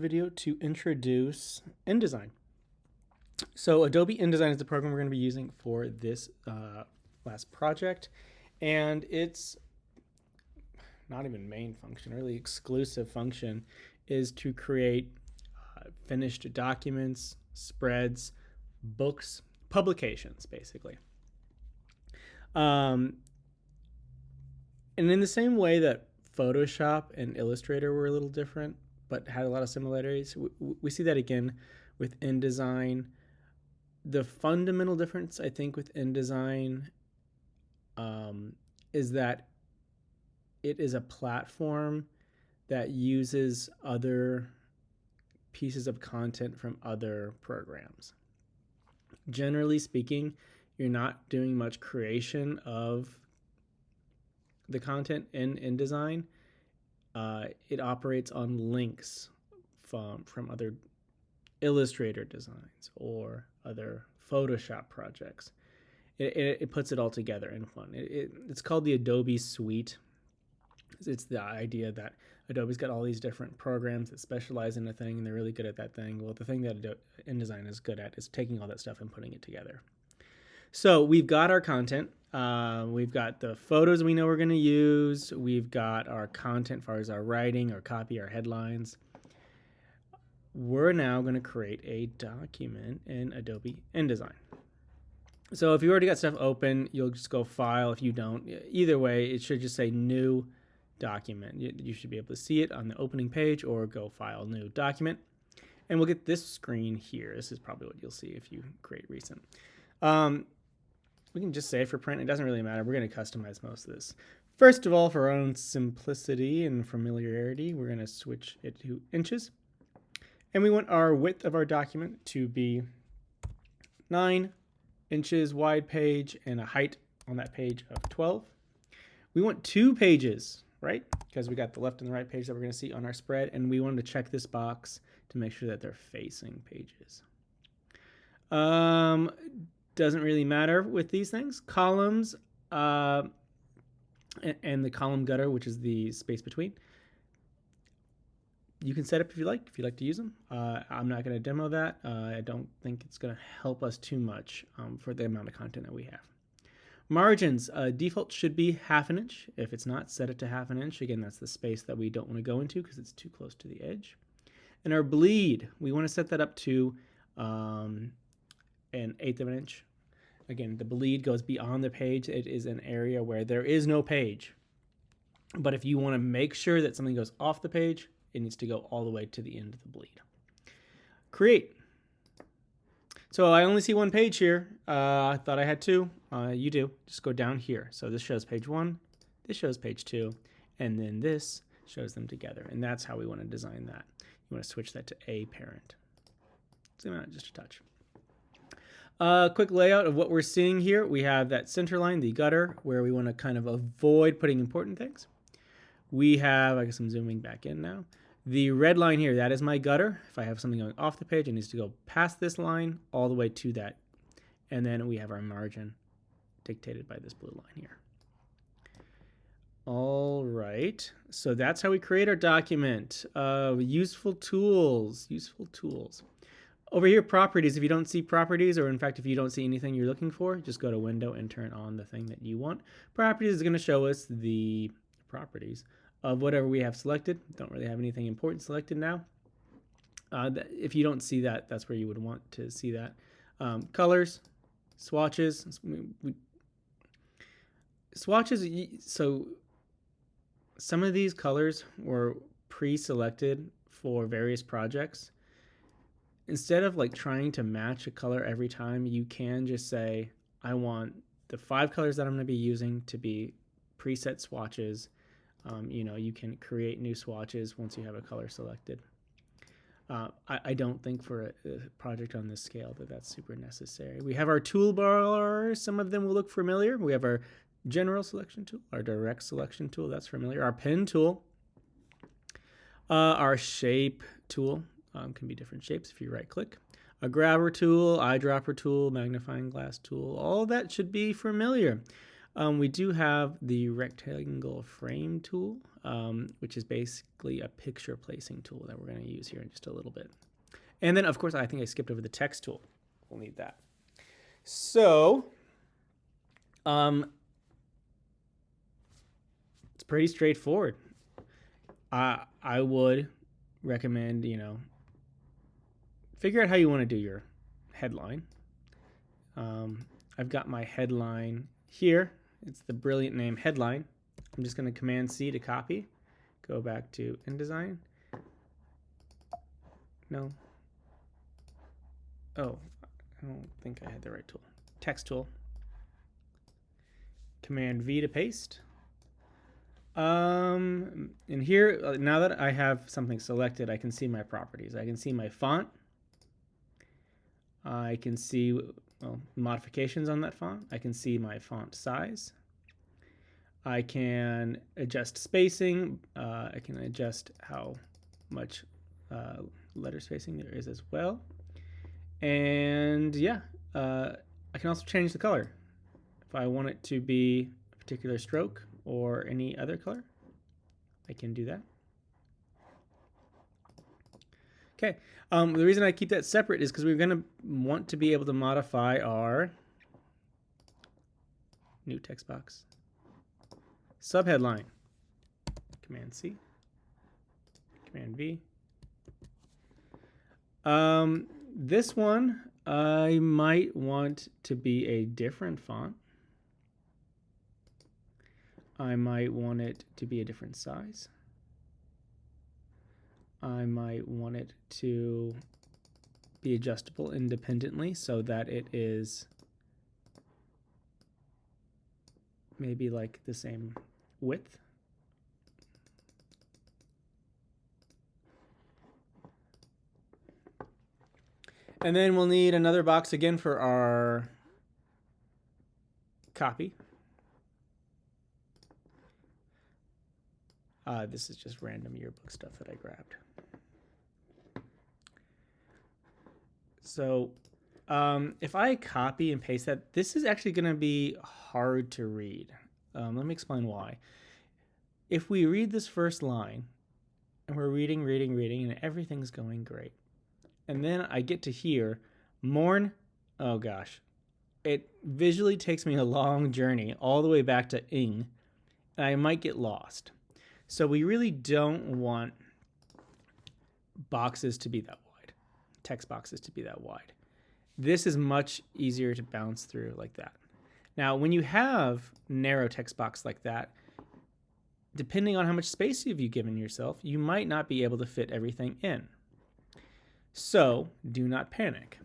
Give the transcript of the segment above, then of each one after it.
Video to introduce InDesign. So Adobe InDesign is the program we're going to be using for this last project, and its not even main function, really exclusive function, is to create finished documents, spreads, books, publications, basically. And in the same way that Photoshop and Illustrator were a little different, but had a lot of similarities, we see that again with InDesign. The fundamental difference, I think, with InDesign is that it is a platform that uses other pieces of content from other programs. Generally speaking, you're not doing much creation of the content in InDesign. It operates on links from other Illustrator designs or other Photoshop projects. It puts it all together in one. It's called the Adobe Suite. It's the idea that Adobe's got all these different programs that specialize in a thing, and they're really good at that thing. Well, the thing that InDesign is good at is taking all that stuff and putting it together. So we've got our content. We've got the photos we know we're going to use. We've got our content as far as our writing, our copy, our headlines. We're now going to create a document in Adobe InDesign. So if you already got stuff open, you'll just go File. If you don't, either way, it should just say New Document. You should be able to see it on the opening page, or go File, New Document. And we'll get this screen here. This is probably what you'll see if you create recent. We can just say for print. It doesn't really matter. We're going to customize most of this. First of all, for our own simplicity and familiarity, we're going to switch it to inches. And we want our width of our document to be 9 inches wide page and a height on that page of 12. We want 2 pages, right? Because we got the left and the right page that we're going to see on our spread, and we want to check this box to make sure that they're facing pages. Doesn't really matter with these things. Columns and the column gutter, which is the space between, you can set up if you like to use them. I'm not going to demo that. I don't think it's going to help us too much for the amount of content that we have. Margins, default should be 1/2 inch. If it's not, set it to 1/2 inch. Again, that's the space that we don't want to go into because it's too close to the edge. And our bleed, we want to set that up to 1/8 of an inch. Again, the bleed goes beyond the page. It is an area where there is no page. But if you want to make sure that something goes off the page, it needs to go all the way to the end of the bleed. Create. So I only see 1 page here. I thought I had 2. You do. Just go down here. So this shows page 1. This shows page 2. And then this shows them together. And that's how we want to design that. You want to switch that to a parent. Zoom out just a touch. Quick layout of what we're seeing here. We have that center line, the gutter, where we want to kind of avoid putting important things. We have, I guess I'm zooming back in now. The red line here, that is my gutter. If I have something going off the page, it needs to go past this line all the way to that. And then we have our margin dictated by this blue line here. All right, so that's how we create our document. Useful tools. Over here, properties. If you don't see properties, or in fact, if you don't see anything you're looking for, just go to Window and turn on the thing that you want. Properties is going to show us the properties of whatever we have selected. Don't really have anything important selected now. If you don't see that, that's where you would want to see that. Colors, swatches. Swatches, so some of these colors were pre-selected for various projects. Instead of like trying to match a color every time, you can just say, I want the 5 colors that I'm going to be using to be preset swatches. You can create new swatches once you have a color selected. I don't think for a project on this scale that's super necessary. We have our toolbar. Some of them will look familiar. We have our general selection tool, our direct selection tool, that's familiar. Our pen tool, our shape tool, can be different shapes if you right click. A grabber tool, eyedropper tool, magnifying glass tool, all that should be familiar. We do have the rectangle frame tool. which is basically a picture placing tool that we're going to use here in just a little bit. And then, of course, I think I skipped over the text tool. We'll need that. So it's pretty straightforward. I would recommend, figure out how you want to do your headline. I've got my headline here. It's the brilliant name headline. I'm just going to Command C to copy. Go back to InDesign. No. Oh, I don't think I had the right tool. Text tool. Command V to paste. And here, now that I have something selected, I can see my properties. I can see my font. I can see modifications on that font. I can see my font size. I can adjust spacing. I can adjust how much letter spacing there is as well. And yeah, I can also change the color. If I want it to be a particular stroke or any other color, I can do that. Okay, the reason I keep that separate is because we're going to want to be able to modify our new text box. Subheadline, Command C, Command V. This one, I might want to be a different font. I might want it to be a different size. I might want it to be adjustable independently so that it is maybe like the same width. And then we'll need another box again for our copy. This is just random yearbook stuff that I grabbed. So if I copy and paste that, this is actually going to be hard to read. Let me explain why. If we read this first line, and we're reading, and everything's going great, and then I get to here, mourn, oh gosh. It visually takes me a long journey all the way back to ing, and I might get lost. So we really don't want boxes to be that wide, text boxes to be that wide. This is much easier to bounce through like that. Now, when you have narrow text box like that, depending on how much space you've given yourself, you might not be able to fit everything in. So do not panic.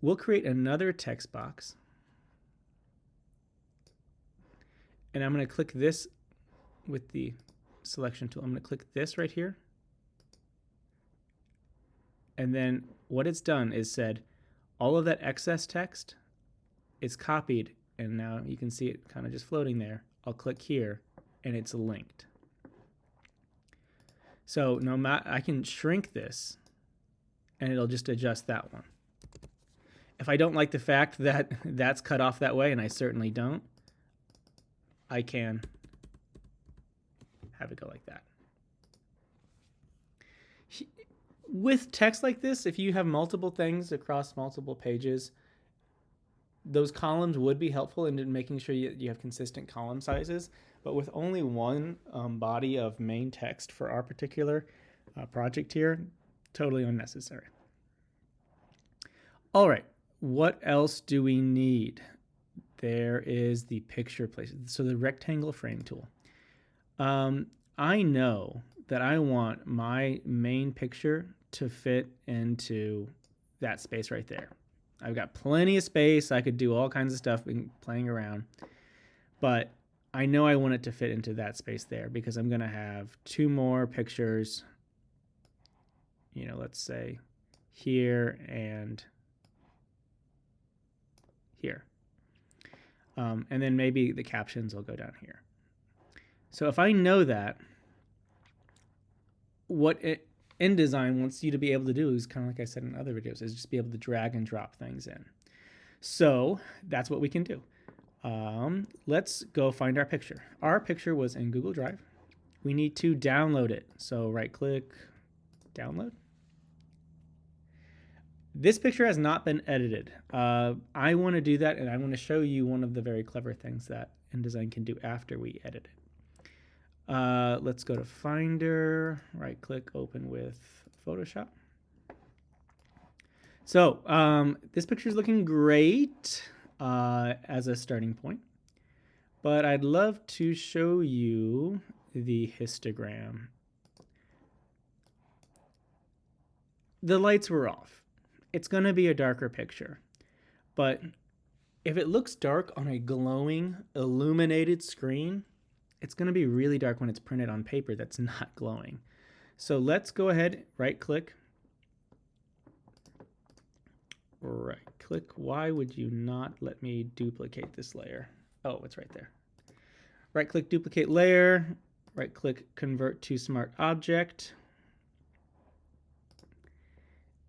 We'll create another text box. And I'm going to click this with the selection tool. I'm going to click this right here. And then what it's done is said, all of that excess text is copied. And now you can see it kind of just floating there. I'll click here and it's linked. So I can shrink this and it'll just adjust that one. If I don't like the fact that that's cut off that way, and I certainly don't, I can have it go like that. With text like this, if you have multiple things across multiple pages, those columns would be helpful in making sure you have consistent column sizes. But with only one body of main text for our particular project here, totally unnecessary. All right, what else do we need? There is the picture place. So the rectangle frame tool. I know that I want my main picture to fit into that space right there. I've got plenty of space. I could do all kinds of stuff playing around, but I know I want it to fit into that space there because I'm going to have two more pictures, let's say here and here. And then maybe the captions will go down here. So if I know that, what InDesign wants you to be able to do is kind of like I said in other videos, is just be able to drag and drop things in. So that's what we can do. Let's go find our picture. Our picture was in Google Drive. we need to download it. So right click, download. This picture has not been edited. I want to do that, and I want to show you one of the very clever things that InDesign can do after we edit it. Let's go to Finder, right click, open with Photoshop. So this picture is looking great as a starting point, but I'd love to show you the histogram. The lights were off. It's going to be a darker picture, but if it looks dark on a glowing, illuminated screen, it's going to be really dark when it's printed on paper that's not glowing. So let's go ahead, right click. Why would you not let me duplicate this layer? Oh, it's right there. Right click, duplicate layer, right click, convert to smart object.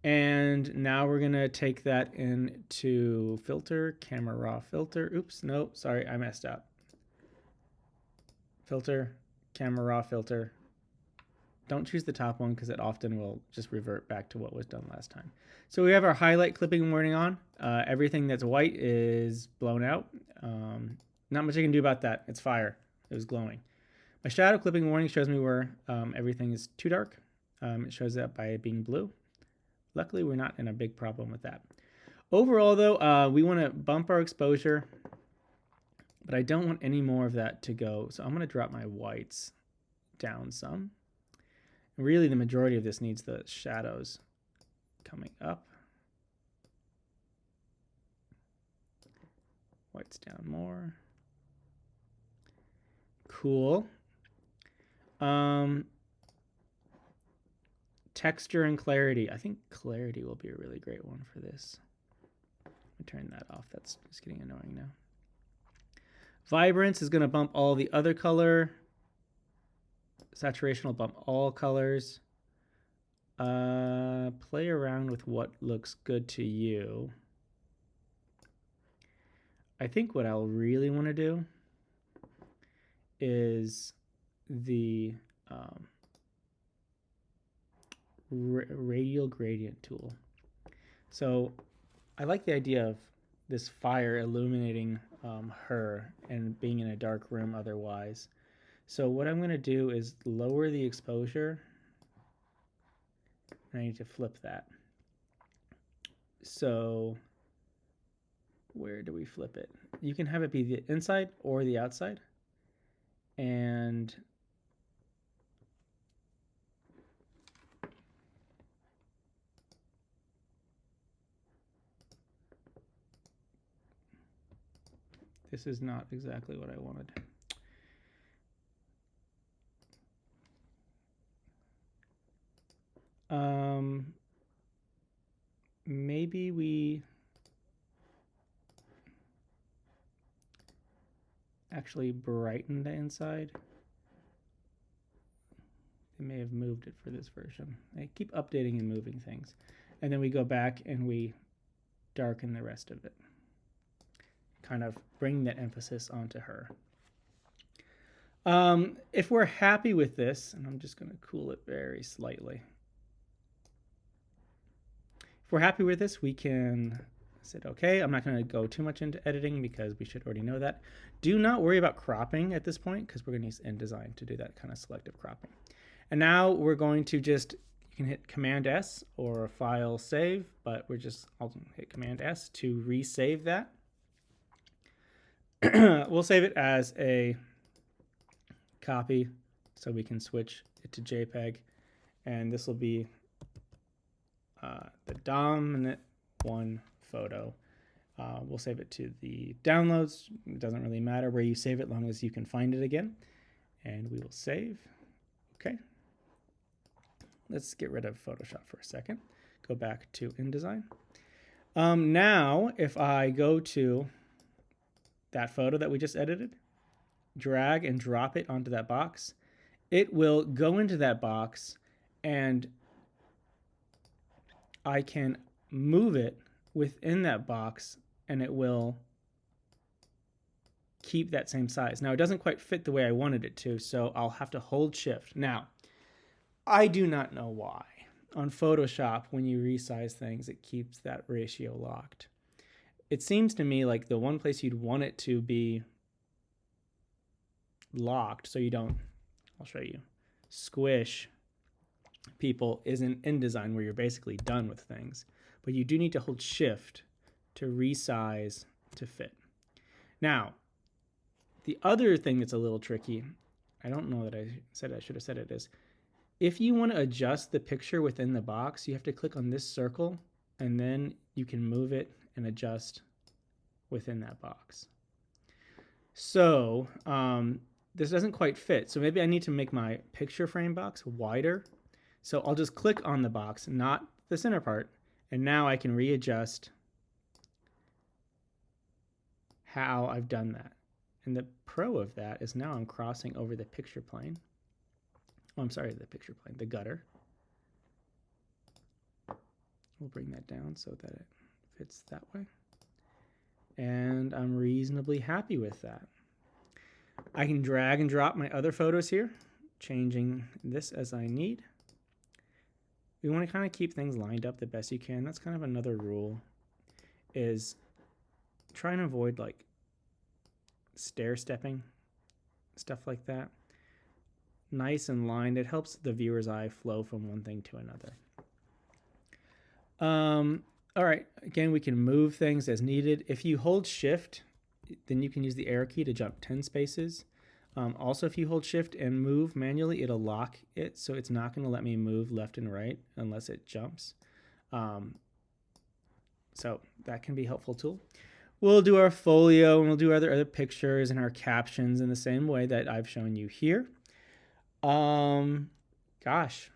And now we're going to take that into filter, camera raw filter. Oops, no, sorry, I messed up. Filter, camera raw filter. Don't choose the top one because it often will just revert back to what was done last time. So we have our highlight clipping warning on. Everything that's white is blown out. Not much I can do about that. It's fire. It was glowing. My shadow clipping warning shows me where everything is too dark. It shows that by it being blue. Luckily, we're not in a big problem with that. Overall, though, we want to bump our exposure, but I don't want any more of that to go. So I'm going to drop my whites down some. Really, the majority of this needs the shadows coming up. Whites down more. Cool. Texture and clarity. I think clarity will be a really great one for this. Let me turn that off. That's just getting annoying now. Vibrance is going to bump all the other color. Saturation will bump all colors. Play around with what looks good to you. I think what I'll really want to do is the radial gradient tool. So I like the idea of this fire illuminating her and being in a dark room otherwise. So what I'm going to do is lower the exposure. I need to flip that. So where do we flip it? You can have it be the inside or the outside. And this is not exactly what I wanted. Maybe we actually brighten the inside. They may have moved it for this version. I keep updating and moving things. And then we go back and we darken the rest of it. Kind of bring that emphasis onto her. If we're happy with this, and I'm just going to cool it very slightly. If we're happy with this, we can say, okay, I'm not going to go too much into editing because we should already know that. Do not worry about cropping at this point because we're going to use InDesign to do that kind of selective cropping. And now we're going to just, you can hit Command S or File Save, but I'll hit Command S to resave that. We'll save it as a copy so we can switch it to JPEG. And this will be the dominant one photo. We'll save it to the downloads. It doesn't really matter where you save it, as long as you can find it again. And we will save. Okay. Let's get rid of Photoshop for a second. Go back to InDesign. Now, if I go to that photo that we just edited, drag and drop it onto that box, it will go into that box and I can move it within that box and it will keep that same size. Now, it doesn't quite fit the way I wanted it to, so I'll have to hold shift. Now, I do not know why. On Photoshop, when you resize things, it keeps that ratio locked. It seems to me like the one place you'd want it to be locked so you don't, I'll show you, squish people is in InDesign, where you're basically done with things. But you do need to hold shift to resize to fit. Now, the other thing that's a little tricky, I don't know that I should have said it, is if you want to adjust the picture within the box, you have to click on this circle, and then you can move it and adjust within that box. So this doesn't quite fit. So maybe I need to make my picture frame box wider. So I'll just click on the box, not the center part, and now I can readjust how I've done that. And the pro of that is now I'm crossing over the picture plane. Oh, I'm sorry, the picture plane, the gutter. We'll bring that down so that it fits that way. And I'm reasonably happy with that. I can drag and drop my other photos here, changing this as I need. We want to kind of keep things lined up the best you can. That's kind of another rule, is try and avoid like stair stepping, stuff like that. Nice and lined. It helps the viewer's eye flow from one thing to another. All right, again, we can move things as needed. If you hold shift, then you can use the arrow key to jump 10 spaces. Also, if you hold shift and move manually, it'll lock it, so it's not going to let me move left and right unless it jumps. So that can be a helpful tool. We'll do our folio, and we'll do other pictures and our captions in the same way that I've shown you here. Gosh,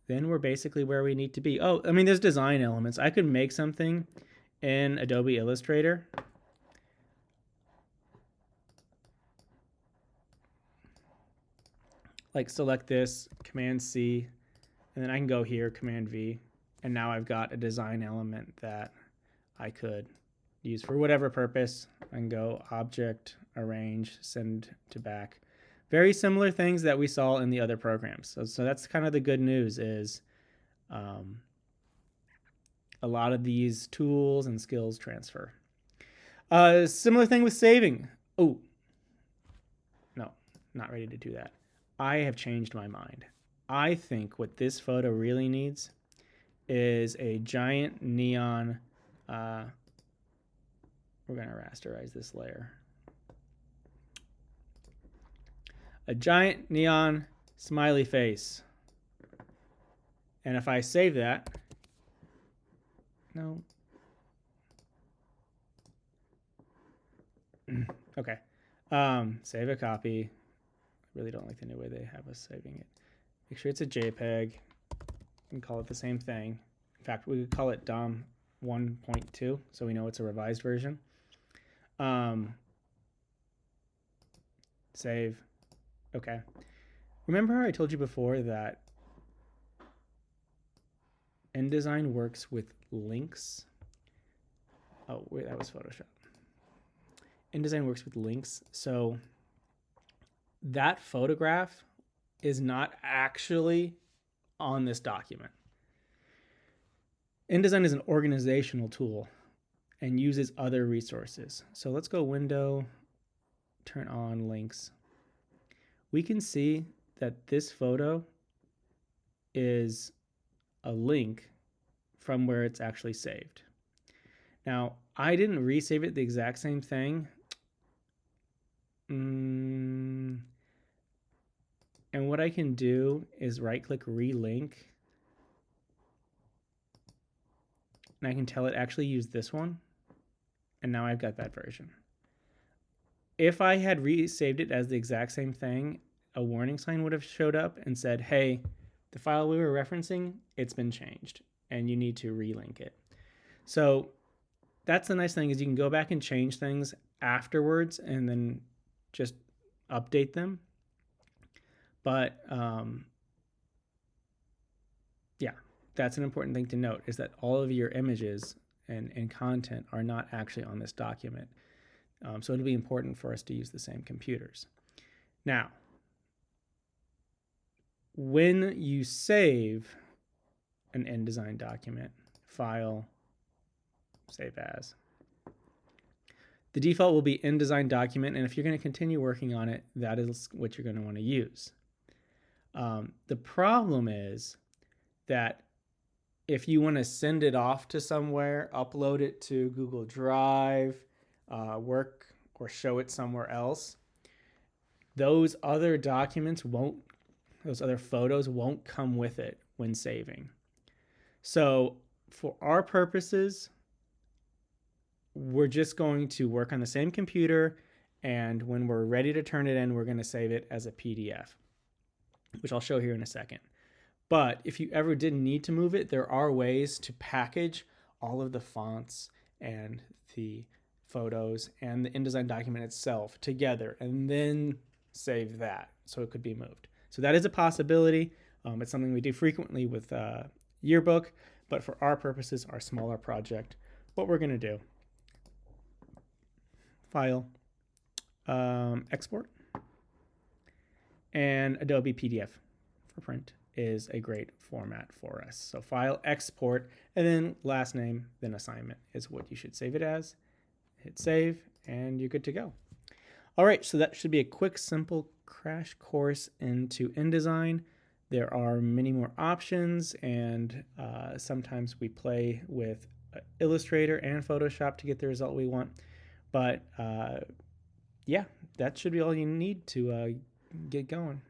then we're basically where we need to be. Oh, I mean, there's design elements. I could make something in Adobe Illustrator. Like select this, Command C, and then I can go here, Command V, and now I've got a design element that I could use for whatever purpose. I can go Object, Arrange, Send to Back. Very similar things that we saw in the other programs. So that's kind of the good news, is a lot of these tools and skills transfer. Similar thing with saving. Oh, no, not ready to do that. I have changed my mind. I think what this photo really needs is a giant neon, we're going to rasterize this layer. A giant neon smiley face. And if I save that, no. Okay. Save a copy. I really don't like the new way they have us saving it. Make sure it's a JPEG and call it the same thing. In fact, we could call it DOM 1.2 so we know it's a revised version. Save. Okay. Remember how I told you before that InDesign works with links? Oh, wait, that was Photoshop. InDesign works with links. So that photograph is not actually on this document. InDesign is an organizational tool and uses other resources. So let's go Window, turn on links. We can see that this photo is a link from where it's actually saved. Now, I didn't resave it the exact same thing. And what I can do is right-click relink. And I can tell it actually use this one. And now I've got that version. If I had resaved it as the exact same thing, a warning sign would have showed up and said, hey, the file we were referencing, it's been changed and you need to relink it. So that's the nice thing, is you can go back and change things afterwards and then just update them. But yeah, that's an important thing to note, is that all of your images and content are not actually on this document. So it'll be important for us to use the same computers. Now, when you save an InDesign document, File, Save As, the default will be InDesign document, and if you're going to continue working on it, that is what you're going to want to use. The problem is that if you want to send it off to somewhere, upload it to Google Drive, work or show it somewhere else, those other documents won't, those other photos won't come with it when saving. So for our purposes, we're just going to work on the same computer, and when we're ready to turn it in, we're going to save it as a PDF, which I'll show here in a second. But if you ever didn't need to move it, there are ways to package all of the fonts and the photos and the InDesign document itself together and then save that so it could be moved. So that is a possibility. It's something we do frequently with Yearbook, but for our purposes, our smaller project, what we're going to do, File, Export, and Adobe PDF for print is a great format for us. So File, Export, and then last name, then assignment is what you should save it as. Hit save, and you're good to go. All right, so that should be a quick, simple crash course into InDesign. There are many more options, and sometimes we play with Illustrator and Photoshop to get the result we want. But yeah, that should be all you need to get going.